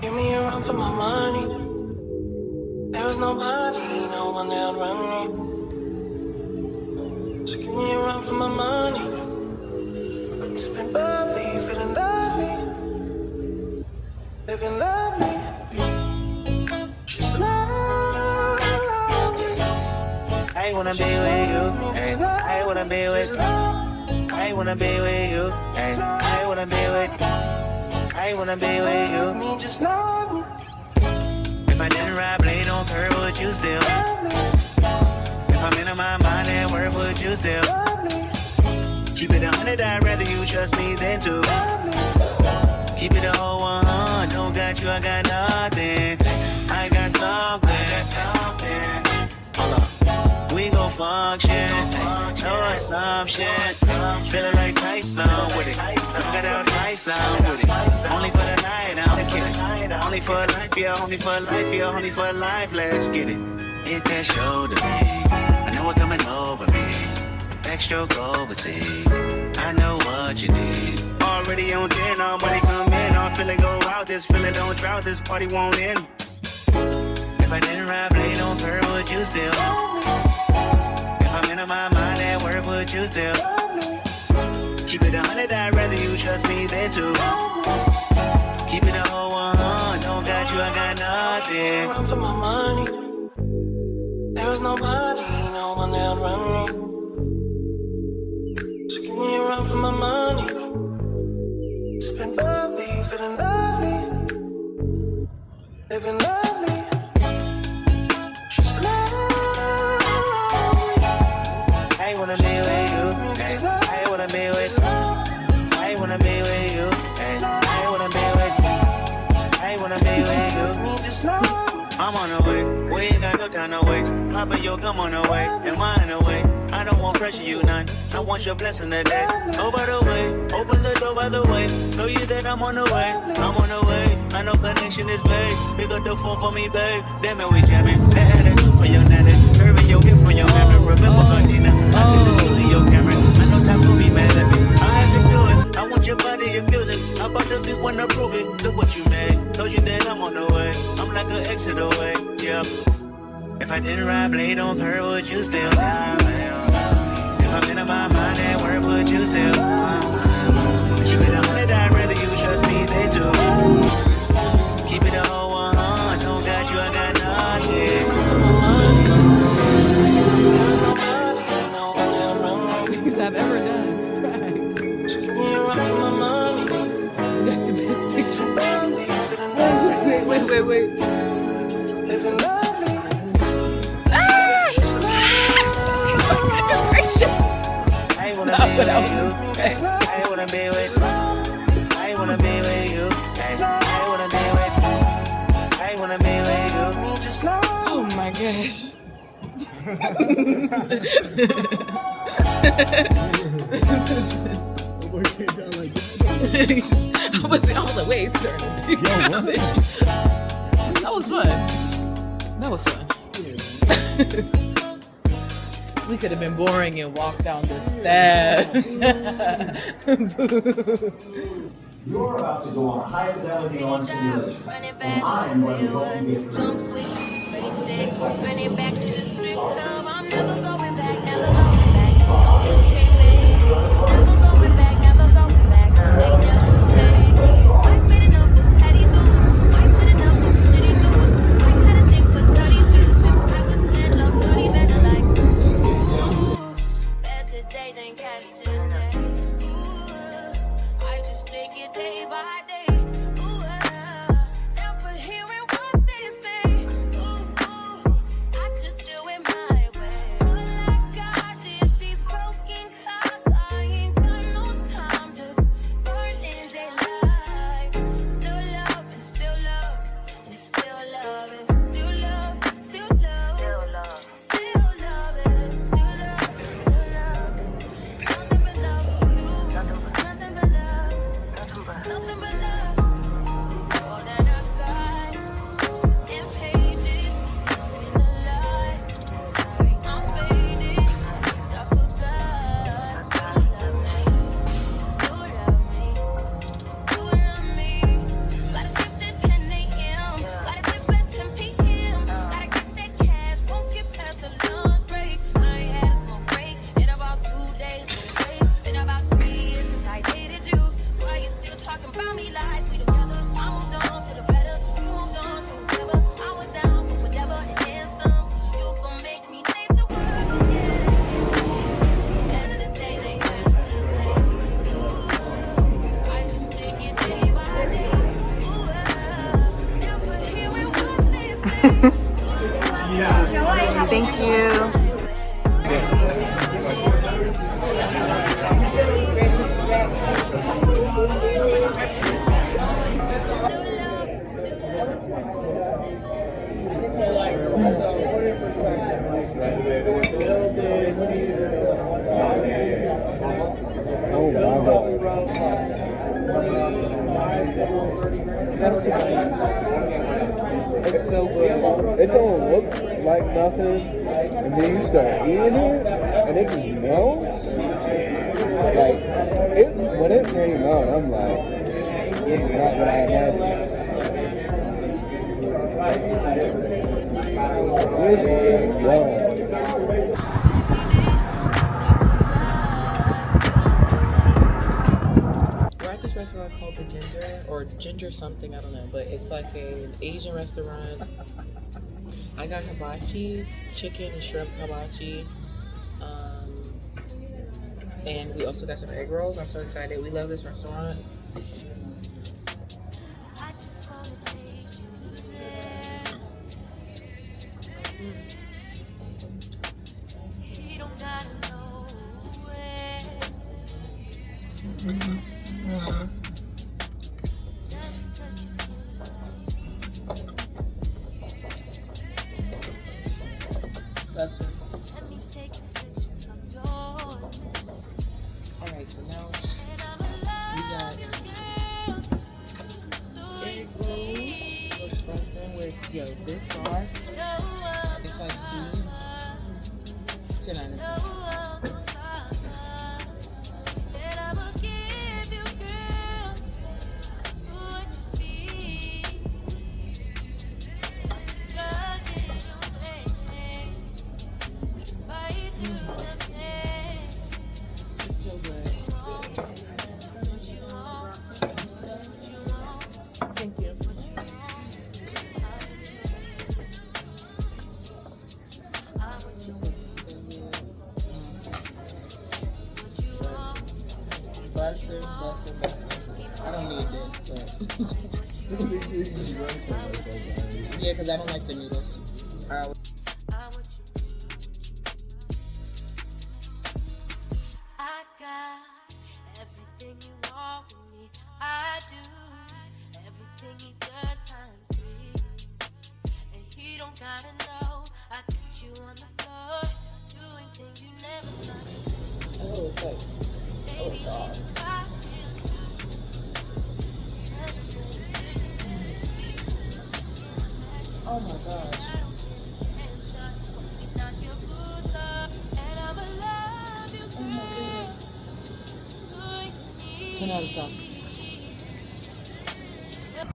Give me a run for my money. There was nobody, no one that would run me. So give me a run for my money. Sipping bubbly, feeling lovely. Living lovely. She's lovely. I wanna be with you. Ay, I wanna be with you. I wanna be with you. Ay, I wanna be with you. I wanna be with you. Me just love me. If I didn't ride blade on curve, would you still? If I'm in my mind at work, would you still? Keep it 100, I'd rather you trust me than to. Keep it a whole 100, don't got you, I got nothing. I got something. Hold up. We gon' function, no assumption. Feeling like Tyson with it. Got out Tyson with it. Only for the night, I'm kidding. Only for life, yeah, only for life, yeah, only for life. Let's get it. Hit that shoulder lean. I know it coming over me. Backstroke overseas. I know what you need. Already on 10, all money come in. All feeling go out. This feeling don't drought. This party won't end. If I didn't ride blade on curve, would you still? If I'm in my mind at work, would you still? Keep it 100, I'd rather you trust me than to. Keep it a whole 100, don't got you, I got nothing. Run for my money. There was nobody, no one that would run me. So give me a run for my money. Sipping bubbly, feeling lovely. Living lovely. I wanna be with you. I wanna be with you. I wanna be with you. I wanna be with you. I wanna be with you. I'm on the way. We ain't got no time to waste. Poppin' your gum on the way, and mine away. I don't want pressure, you none. I want your blessing today. Oh, by the way, open the door by the way. Show you that I'm on the way. I'm on the way. I know connection is vague. Pick up the phone for me, babe. Damn it, we jamming. That attitude for your nanny. Curving your hip for your memory. Remember her, Dina. I took the studio camera. I know time to be mad at me. I had to do it. I want your body and music. I'm about to be one to prove it. Look what you made. Told you that I'm on the way. I'm like an exit away. Yeah. If I didn't ride blade on curve, would you still? If I'm in my mind at work, would you still? Keep it 100, I'd rather you trust me than to. Keep it a whole 100, don't got you, I got nothing. Things I've ever done. Right. Got the best picture. Wait. I wanna be with you. I wanna be with you. I wanna be with you. I wanna be with you. I wanna be with you. Oh my gosh. I was like, wait, sir. That was fun. We could have been boring and walked down the steps. You're about to go on a high fidelity on simulation. And I'm going to help you get through this. Run it back to the strip club. I'm never going back, never going back. Okay, babe. Never going back, never going back. They never say. I've been enough with petty dudes. I've been enough with shitty news. I had a thing for dirty shoes. And I was in love, dirty better like. Ooh, better day than cash today. Ooh, I just take it day by day. Ooh, never hearing what they say. I just do it my way. All I got is these broken cars. I ain't got Thank you. Oh my god. It's so good. It don't look like nothing, and then you start eating it, and it just melts. Like, when it came out, I'm like, this is not what I imagined. This is dumb. We're at this restaurant called The Ginger, or Ginger something, I don't know, but it's like an Asian restaurant. I got hibachi, chicken and shrimp hibachi, and we also got some egg rolls. I'm so excited. We love this restaurant. That's it. Alright, so now we got egg rolls. Looks bustin' with, yo, this sauce. It's like sweet. 10 out of 10. Bussin'. I don't need this, but yeah, because I don't like the noodles. I got everything you want with me. I do everything he does times 3, and he don't gotta know. I got you on the floor doing things you never done. Oh, it's like, oh, soft. Oh my gosh. 10 out of 10.